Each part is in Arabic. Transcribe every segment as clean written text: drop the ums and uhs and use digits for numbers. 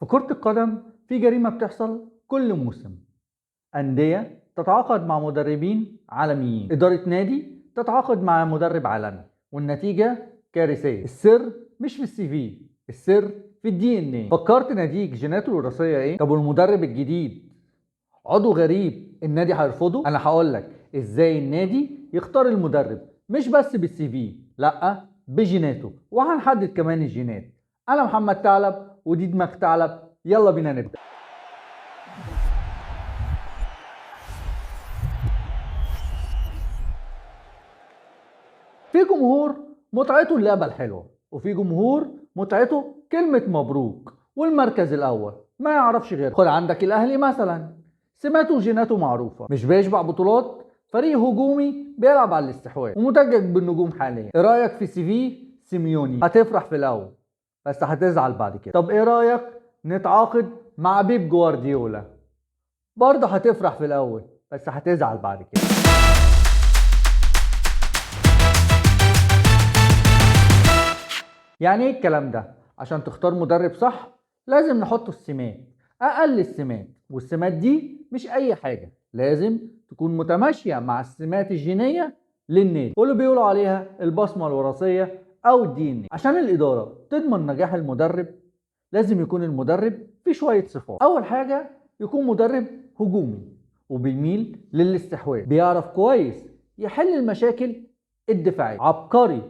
في كرة القدم في جريمة بتحصل كل موسم. أندية تتعاقد مع مدربين عالميين، إدارة نادي تتعاقد مع مدرب عالمي، والنتيجة كارثية. السر مش في السي في، السر في الدي ان ايه. فكرت ناديك جيناته الوراثية ايه؟ طب والمدرب الجديد عضو غريب النادي هيرفضه؟ انا هقولك ازاي النادي يختار المدرب، مش بس بالسي في، لا بجيناته، وهنحدد كمان الجينات. انا محمد ثعلب ودي دماغ ثعلب، يلا بينا نبدأ. في جمهور متعته اللعبة الحلوة، وفي جمهور متعته كلمة مبروك والمركز الأول ما يعرفش غيره. خد عندك الأهلي مثلا، سماته وجيناته معروفة، مش بيشبع بطولات، فريق هجومي بيلعب على الاستحواذ ومتجج بالنجوم حاليا. ايه رأيك في سي في سيميوني؟ هتفرح في الأول بس هتزعل بعد كده. طب ايه رأيك نتعاقد مع بيب جوارديولا؟ برضه هتفرح في الأول بس هتزعل بعد كده. يعني ايه الكلام ده؟ عشان تختار مدرب صح لازم نحط السمات، اقل السمات، والسمات دي مش اي حاجة، لازم تكون متماشية مع السمات الجينية للنادي، واللي بيقولوا عليها البصمة الوراثية او الدي ان. عشان الادارة تضمن نجاح المدرب لازم يكون المدرب فيه شوية صفات. اول حاجة يكون مدرب هجومي وبيميل للاستحواذ، بيعرف كويس يحل المشاكل الدفاعية، عبقري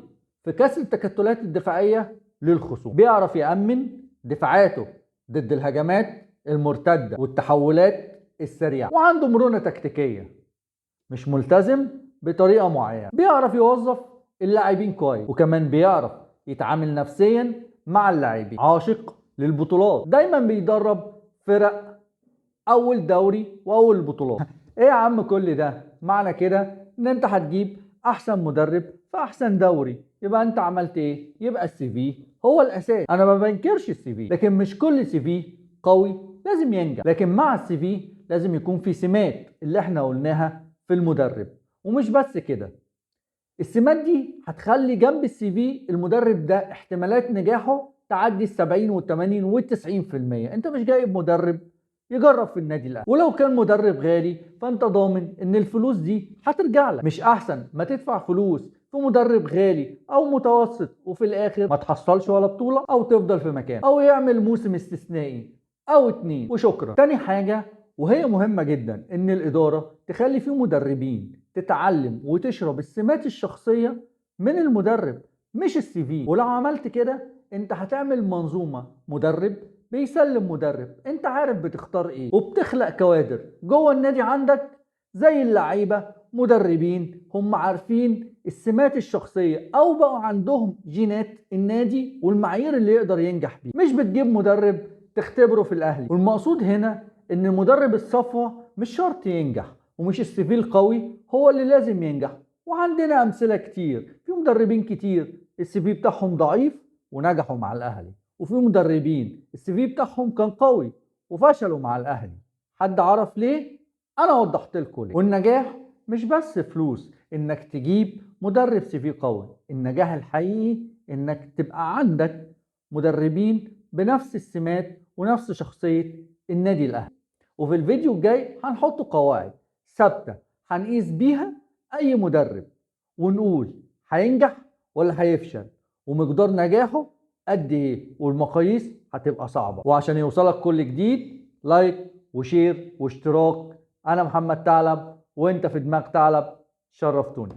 في كسر التكتلات الدفاعية للخصوم، بيعرف يأمن دفاعاته ضد الهجمات المرتدة والتحولات السريعة، وعنده مرونة تكتيكية، مش ملتزم بطريقة معينة، بيعرف يوظف اللاعبين كويس، وكمان بيعرف يتعامل نفسيا مع اللاعبين، عاشق للبطولات، دايما بيدرب فرق اول دوري واول البطولات. ايه يا عم كل ده؟ معنى كده ان انت هتجيب احسن مدرب في احسن دوري، يبقى انت عملت ايه؟ يبقى السي في هو الاساس. انا ما بنكرش السي في، لكن مش كل سي في قوي لازم ينجح. لكن مع السي في لازم يكون في سمات اللي احنا قلناها في المدرب. ومش بس كده، السمات دي هتخلي جنب السي في المدرب ده احتمالات نجاحه تعدي ال70 وال80 وال90%. انت مش جايب مدرب يجرب في النادي الاهلي، ولو كان مدرب غالي فانت ضامن ان الفلوس دي هترجع لك. مش احسن ما تدفع فلوس في مدرب غالي او متوسط وفي الاخر ما تحصلش ولا بطولة، او تفضل في مكان، او يعمل موسم استثنائي او اتنين وشكرا. تاني حاجة وهي مهمة جدا ان الادارة تخلي فيه مدربين تتعلم وتشرب السمات الشخصية من المدرب مش السي في. ولو عملت كده انت هتعمل منظومة مدرب بيسلم مدرب، انت عارف بتختار ايه، وبتخلق كوادر جوه النادي عندك زي اللعيبة مدربين هم عارفين السمات الشخصية او بقوا عندهم جينات النادي والمعايير اللي يقدر ينجح بيه. مش بتجيب مدرب تختبره في الاهلي. والمقصود هنا ان مدرب الصفوة مش شرط ينجح، ومش السي في القوي هو اللي لازم ينجح. وعندنا امثله كتير في مدربين كتير السي في بتاعهم ضعيف ونجحوا مع الاهلي، وفي مدربين السي في بتاعهم كان قوي وفشلوا مع الاهلي. حد عرف ليه؟ انا وضحت لكم ليه. والنجاح مش بس فلوس انك تجيب مدرب سي في قوي، النجاح الحقيقي انك تبقى عندك مدربين بنفس السمات ونفس شخصيه النادي الاهلي. وفي الفيديو الجاي هنحط قواعد ثابته هنقيس بيها اي مدرب، ونقول هينجح ولا هيفشل، ومقدار نجاحه قد ايه، والمقاييس هتبقى صعبة. وعشان يوصلك كل جديد لايك وشير واشتراك. انا محمد ثعلب وانت في دماغ ثعلب، شرفتوني.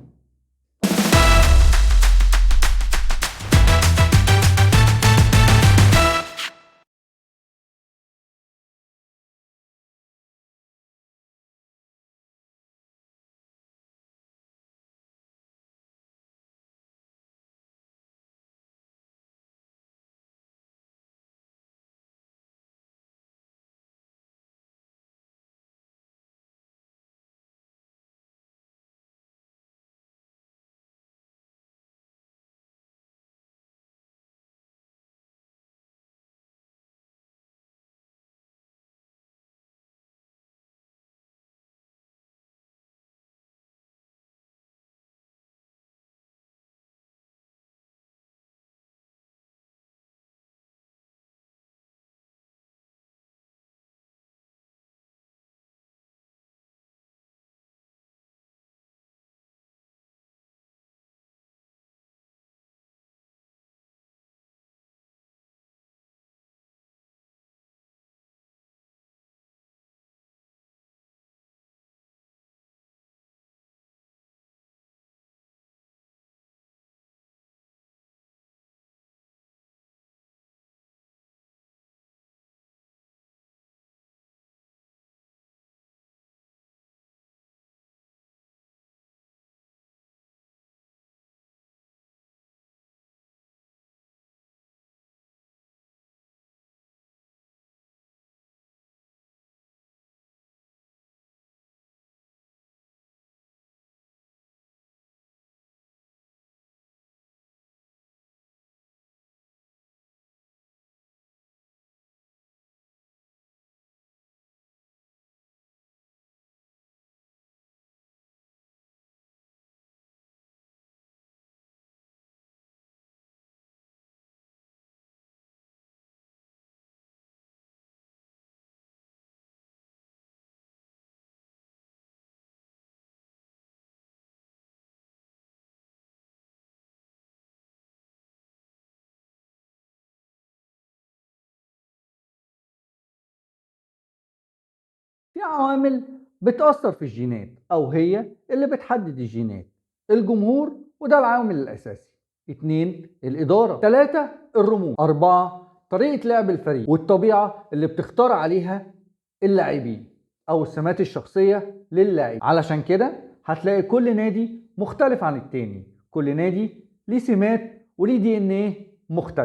في عوامل بتأثر في الجينات أو هي اللي بتحدد الجينات: الجمهور، وده العامل الأساسي. 2 الإدارة. 3 الرموز. 4 طريقة لعب الفريق والطبيعة اللي بتختار عليها اللاعبين أو السمات الشخصية للاعب. علشان كده هتلاقي كل نادي مختلف عن التاني، كل نادي ليه سمات وليه DNA مختلف.